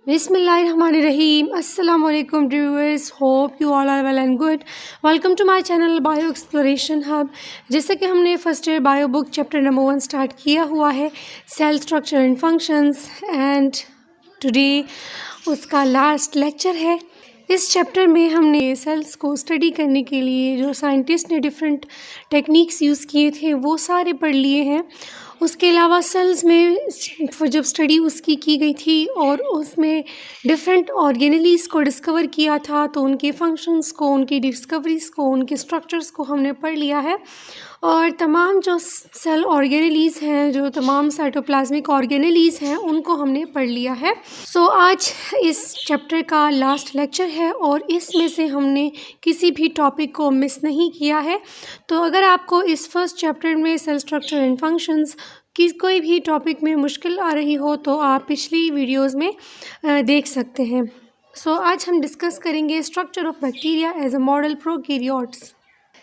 Bismillahirrahmanirrahim. Assalamu alaikum viewers. Hope you all are well and good. Welcome to my channel Bio Exploration Hub. जैसे कि हमने first year bio book chapter number 1 start किया हुआ है, cell structure and functions, and today उसका last lecture है। इस chapter में हमने सेल्स को स्टडी करने के लिए जो साइंटिस्ट ने डिफरेंट टेक्निक्स यूज़ किए थे वो सारे पढ़ लिए हैं। उसके अलावा सेल्स में जब स्टडी उसकी की गई थी और उसमें डिफरेंट ऑर्गेनेलीज़ को डिस्कवर किया था, तो उनके फंक्शंस को, उनकी डिस्कवरीज़ को, उनके स्ट्रक्चर्स को हमने पढ़ लिया है। और तमाम जो सेल ऑर्गेनेलीज़ हैं, जो तमाम साइटोप्लाज्मिक ऑर्गेनेलीज़ हैं, उनको हमने पढ़ लिया है। सो आज इस चैप्टर का लास्ट लेक्चर है और इसमें से हमने किसी भी टॉपिक को मिस नहीं किया है। तो अगर आपको इस फर्स्ट चैप्टर में सेल स्ट्रक्चर एंड फंक्शंस की कोई भी टॉपिक में मुश्किल आ रही हो तो आप पिछली वीडियोज़ में देख सकते हैं। सो आज हम डिस्कस करेंगे structure of bacteria as a model prokaryotes.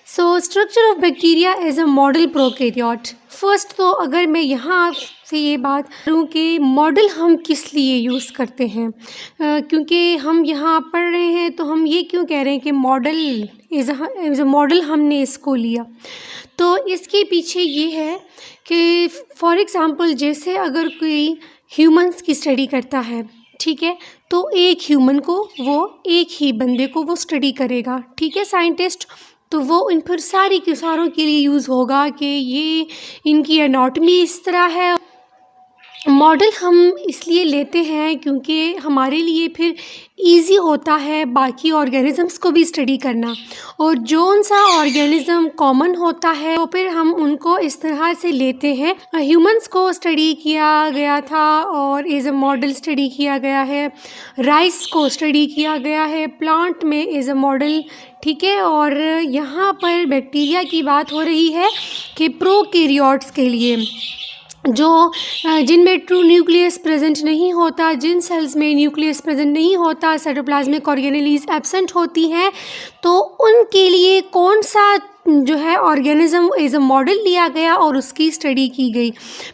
So structure of bacteria as a model prokaryote. First तो अगर मैं यहाँ से ये बात करूँ कि मॉडल हम किस लिए यूज़ करते हैं, क्योंकि हम यहाँ पढ़ रहे हैं तो हम ये क्यों कह रहे हैं कि मॉडल एज अ मॉडल हमने इसको लिया। तो इसके पीछे ये है कि फॉर एग्ज़ाम्पल जैसे अगर कोई ह्यूमंस की स्टडी करता है, ठीक है, तो एक ह्यूमन को, वो एक ही बंदे को वो स्टडी करेगा, ठीक है, साइंटिस्ट, तो वो इन पर सारों के लिए यूज़ होगा कि ये इनकी एनाटॉमी इस तरह है। मॉडल हम इसलिए लेते हैं क्योंकि हमारे लिए फिर इजी होता है बाकी ऑर्गेनिज़म्स को भी स्टडी करना, और जो सा ऑर्गेनिज़म कॉमन होता है तो फिर हम उनको इस तरह से लेते हैं। ह्यूमंस को स्टडी किया गया था और एज अ मॉडल स्टडी किया गया है, राइस को स्टडी किया गया है प्लांट में एज अ मॉडल, ठीक है। और यहाँ पर बैक्टीरिया की बात हो रही है कि प्रोकैरियोट्स के लिए, जो जिनमें ट्रू न्यूक्लियस प्रेजेंट नहीं होता, जिन सेल्स में न्यूक्लियस प्रेजेंट नहीं होता, साइटोप्लाज्मिक ऑर्गेनेलीज एब्सेंट होती हैं, तो उनके लिए कौन सा जो है ऑर्गेनिज़म एज अ मॉडल लिया गया और उसकी स्टडी की गई।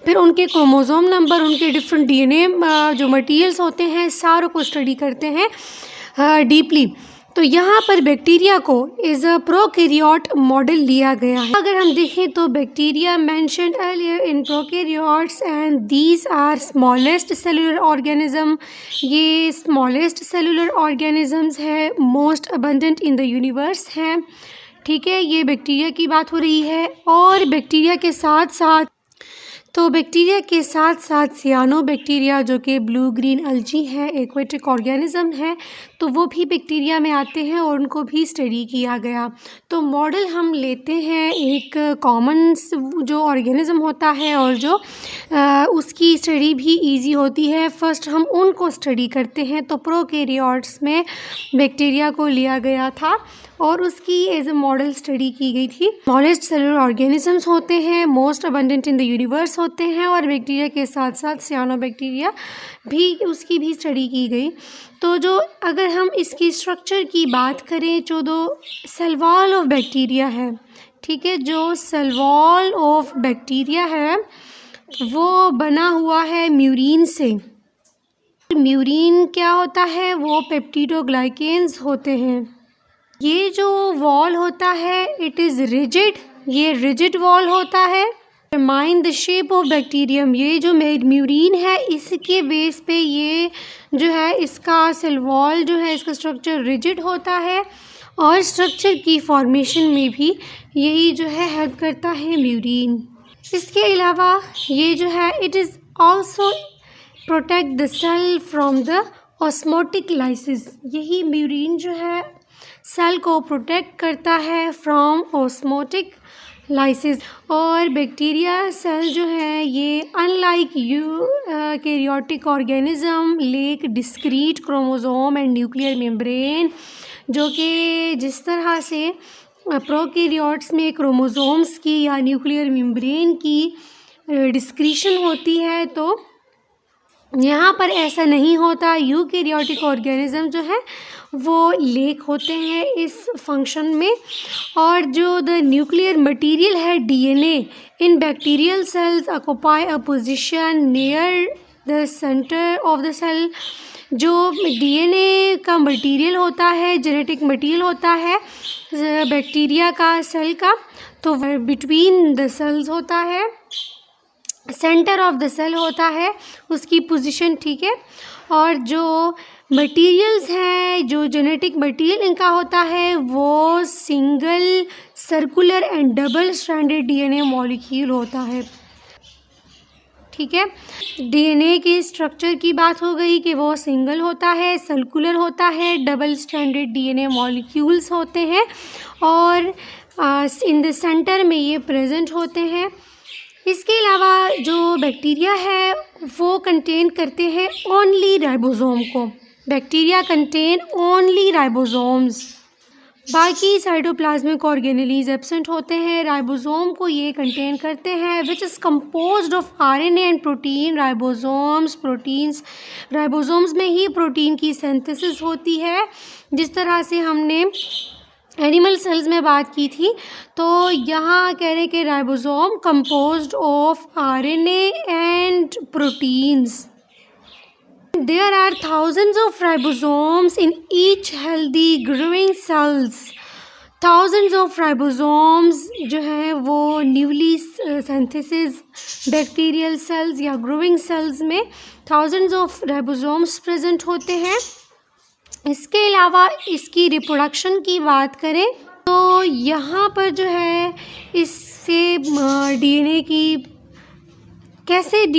फिर उनके क्रोमोसोम नंबर, उनके डिफरेंट डीएनए जो मटेरियल्स होते हैं, सारों को स्टडी करते हैं डीपली। तो यहाँ पर बैक्टीरिया को एज अ प्रोकैरियोट मॉडल लिया गया है। अगर हम देखें तो bacteria mentioned earlier in prokaryotes and these are smallest cellular organism. ये स्मॉलेस्ट सेलुलर ऑर्गेनिजम्स है, most abundant in the universe हैं, ठीक है। ये बैक्टीरिया की बात हो रही है। और बैक्टीरिया के साथ साथ सियानोबैक्टीरिया, जो कि ब्लू ग्रीन अल्जी है, एक्वेटिक ऑर्गेनिज़म है, तो वो भी बैक्टीरिया में आते हैं और उनको भी स्टडी किया गया। तो मॉडल हम लेते हैं एक कॉमन जो ऑर्गेनिज़म होता है और जो उसकी स्टडी भी इजी होती है। फर्स्ट हम उनको स्टडी करते हैं, तो प्रोकैरियोट्स में बैक्टीरिया को लिया गया था और उसकी एज अ मॉडल स्टडी की गई थी। स्मॉलेस्ट सेलुलर ऑर्गेनिजम्स होते हैं, most abundant in the universe होते हैं, और बैक्टीरिया के साथ साथ सियानोबैक्टीरिया भी, उसकी भी स्टडी की गई। तो जो अगर हम इसकी स्ट्रक्चर की बात करें, जो सेल वॉल ऑफ बैक्टीरिया है, ठीक है, जो सेल वॉल ऑफ बैक्टीरिया है वो बना हुआ है म्यूरिन से। म्यूरिन क्या होता है, वो पेप्टिडोग्लाइकेन्स होते हैं। ये जो वॉल होता है इट इज़ रिजिड, ये रिजिड वॉल होता है। Mind the shape of bacterium, ये जो म्यूरिन है इसके बेस पे ये जो है इसका सेल वॉल जो है, इसका स्ट्रक्चर रिजिड होता है, और स्ट्रक्चर की फॉर्मेशन में भी यही जो है हेल्प करता है म्यूरिन। इसके अलावा ये जो है it is also protect the cell from the osmotic lysis. यही म्यूरिन जो है सेल को प्रोटेक्ट करता है फ्रॉम ऑस्मोटिक लाइसिस। और बैक्टीरिया सेल जो है ये unlike eukaryotic organism lack discrete chromosome and nuclear membrane, जो कि जिस तरह से प्रोकैरियोट्स में क्रोमोसोम्स की या न्यूक्लियर मेम्ब्रेन की डिस्क्रीशन होती है, तो यहाँ पर ऐसा नहीं होता। यूकैरियोटिक ऑर्गेनिज्म जो है वो लेक होते हैं इस फंक्शन में। और जो द न्यूक्लियर मटेरियल है DNA in bacterial cells occupy a position near the centre of the cell, जो डीएनए का मटेरियल होता है, जेनेटिक मटेरियल होता है बैक्टीरिया का, सेल का, तो बिटवीन द सेल्स होता है, सेंटर ऑफ द सेल होता है उसकी पोजीशन, ठीक है। और जो मटेरियल्स हैं, जो जेनेटिक मटेरियल इनका होता है वो single, circular and double stranded DNA molecule होता है, ठीक है। डीएनए के स्ट्रक्चर की बात हो गई कि वो सिंगल होता है, सर्कुलर होता है, डबल स्ट्रैंडेड डीएनए मॉलिक्यूल्स होते हैं और इन द सेंटर में ये प्रेजेंट होते हैं। इसके अलावा जो बैक्टीरिया है वो कंटेन करते हैं ओनली राइबोसोम को। बैक्टीरिया कंटेन ओनली राइबोसोम्स, बाकी साइटोप्लाज्मिक ऑर्गेनेलीज एब्सेंट होते हैं। राइबोसोम को ये कंटेन करते हैं which is composed of RNA and protein. Ribosomes, proteins, ribosomes में ही प्रोटीन की सिंथेसिस होती है, जिस तरह से हमने एनिमल सेल्स में बात की थी। तो यहाँ कह रहे हैं कि ribosome composed of RNA and proteins. There are thousands of ribosomes in each healthy growing cells. Thousands of ribosomes जो है वो न्यूली सिंथेसिस बैक्टीरियल सेल्स या ग्रोइंग सेल्स में thousands of ribosomes प्रेजेंट होते हैं। इसके अलावा इसकी रिप्रोडक्शन की बात करें तो यहाँ पर जो है इससे डीएनए की कैसे एक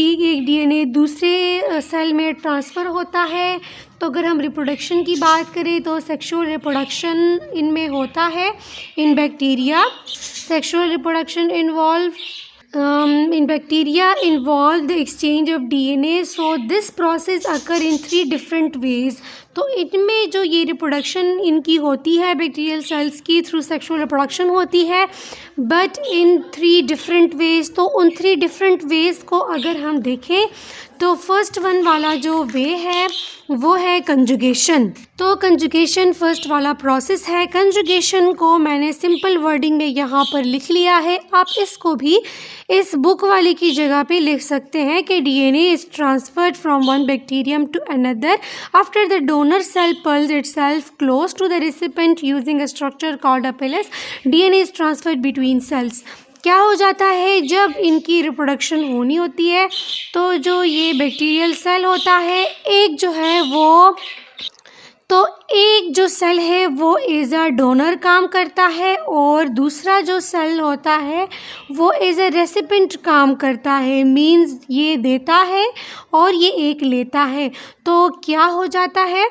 डीएनए दूसरे सेल में ट्रांसफ़र होता है। तो अगर हम रिप्रोडक्शन की बात करें तो सेक्सुअल रिप्रोडक्शन इनमें होता है। इन bacteria sexual reproduction in bacteria involve the exchange of DNA, so this process occur in 3 different ways. तो इनमें जो ये रिप्रोडक्शन इनकी होती है बैक्टीरियल सेल्स की थ्रू सेक्सुअल रिप्रोडक्शन होती है, बट इन 3 डिफरेंट वेज। तो उन 3 डिफरेंट वेज को अगर हम देखें तो फर्स्ट वन वाला जो वे है वो है कंजुगेशन। तो कंजुगेशन फर्स्ट वाला प्रोसेस है। कंजुगेशन को मैंने सिंपल वर्डिंग में यहाँ पर लिख लिया है, आप इसको भी इस बुक वाले की जगह पे लिख सकते हैं कि DNA is transferred from one bacterium to another after the donor cell pulls itself close to the recipient using a structure called a pilus. DNA is transferred between cells. क्या हो जाता है जब इनकी रिप्रोडक्शन होनी होती है तो जो ये बैक्टीरियल सेल होता है एक जो है वो एक जो सेल है वो एज अ डोनर काम करता है और दूसरा जो सेल होता है वो एज अ रेसिपिएंट काम करता है। मींस ये देता है और ये एक लेता है। तो क्या हो जाता है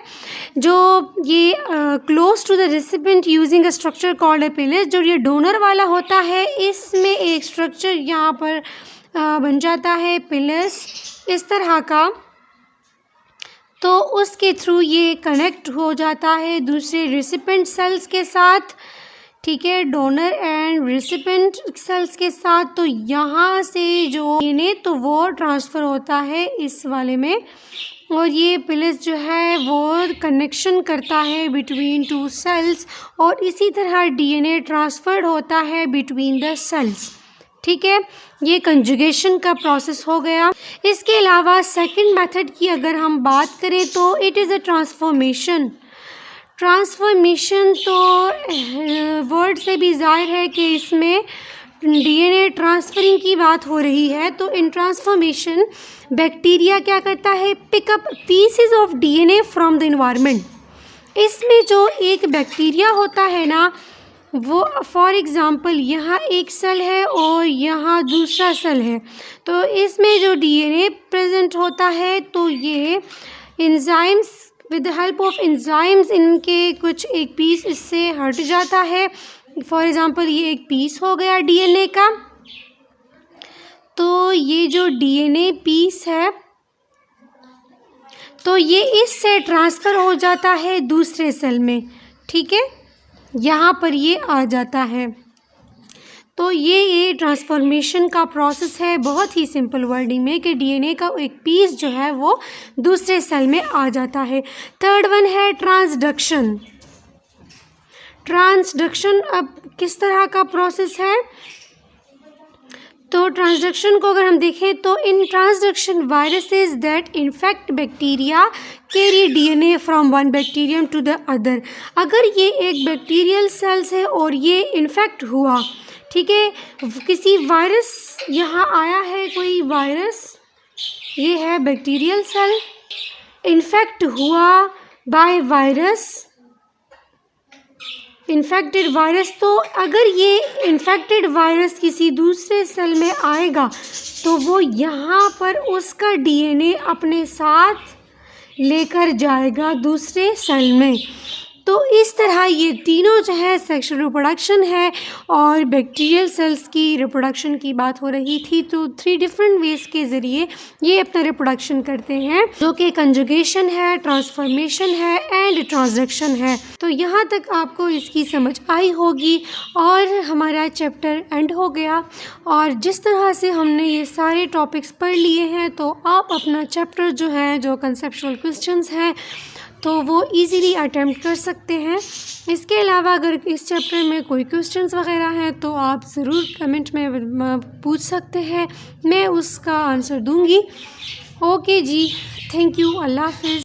जो ये close to the recipient using a structure called a pilus, जो ये डोनर वाला होता है इसमें एक स्ट्रक्चर यहाँ पर बन जाता है पेलस इस तरह का। तो उसके थ्रू ये कनेक्ट हो जाता है दूसरे रेसिपिएंट सेल्स के साथ, ठीक है, डोनर एंड रेसिपिएंट सेल्स के साथ। तो यहाँ से जो डीएनए तो वो ट्रांसफ़र होता है इस वाले में और ये पेलस जो है वो कनेक्शन करता है बिटवीन 2 सेल्स और इसी तरह डीएनए ट्रांसफ़र्ड होता है बिटवीन द सेल्स, ठीक है। ये कंजुगेशन का प्रोसेस हो गया। इसके अलावा सेकंड मेथड की अगर हम बात करें तो it is a transformation. Transformation तो वर्ड से भी ज़ाहिर है कि इसमें डीएनए ट्रांसफरिंग की बात हो रही है। तो इन ट्रांसफॉर्मेशन बैक्टीरिया क्या करता है, pickup pieces of DNA from the environment. इसमें जो एक बैक्टीरिया होता है ना वो फॉर एग्ज़ाम्पल यहाँ एक सेल है और यहाँ दूसरा सेल है, तो इसमें जो डीएनए प्रेजेंट होता है तो ये enzymes with the help of enzymes इनके कुछ एक पीस इससे हट जाता है। फॉर एग्ज़ाम्पल ये एक पीस हो गया डीएनए का, तो ये जो डीएनए पीस है तो ये इससे ट्रांसफ़र हो जाता है दूसरे सेल में, ठीक है, यहाँ पर ये आ जाता है। तो ये ट्रांसफॉर्मेशन का प्रोसेस है बहुत ही सिंपल वर्डिंग में कि डीएनए का एक पीस जो है वो दूसरे सेल में आ जाता है। थर्ड वन है ट्रांसडक्शन। ट्रांसडक्शन अब किस तरह का प्रोसेस है, तो ट्रांसडक्शन को अगर हम देखें तो in transduction viruses that infect bacteria carry DNA from one bacterium to the other. अगर ये एक बैक्टीरियल सेल्स है और ये इन्फेक्ट हुआ, ठीक है, किसी वायरस, यहाँ आया है कोई वायरस, ये है बैक्टीरियल सेल, इन्फेक्ट हुआ बाय वायरस, इन्फेक्टेड वायरस, तो अगर ये इन्फेक्टेड वायरस किसी दूसरे सेल में आएगा तो वो यहाँ पर उसका डीएनए अपने साथ लेकर जाएगा दूसरे सेल में। तो इस तरह ये तीनों जो है सेक्शुअल रिप्रोडक्शन है और बैक्टीरियल सेल्स की रिप्रोडक्शन की बात हो रही थी। तो 3 डिफरेंट वेज के ज़रिए ये अपना रिप्रोडक्शन करते हैं, जो कि कंजुगेशन है, ट्रांसफॉर्मेशन है एंड ट्रांसडक्शन है। तो यहाँ तक आपको इसकी समझ आई होगी और हमारा चैप्टर एंड हो गया। और जिस तरह से हमने ये सारे टॉपिक्स पढ़ लिए हैं तो आप अपना चैप्टर जो है, जो कंसेप्चुअल क्वेश्चंस हैं, तो वो इजीली अटेम्प्ट कर सकते हैं। इसके अलावा अगर इस चैप्टर में कोई क्वेश्चंस वगैरह हैं तो आप ज़रूर कमेंट में पूछ सकते हैं, मैं उसका आंसर दूंगी। ओके जी, थैंक यू, अल्लाह हाफ़िज़।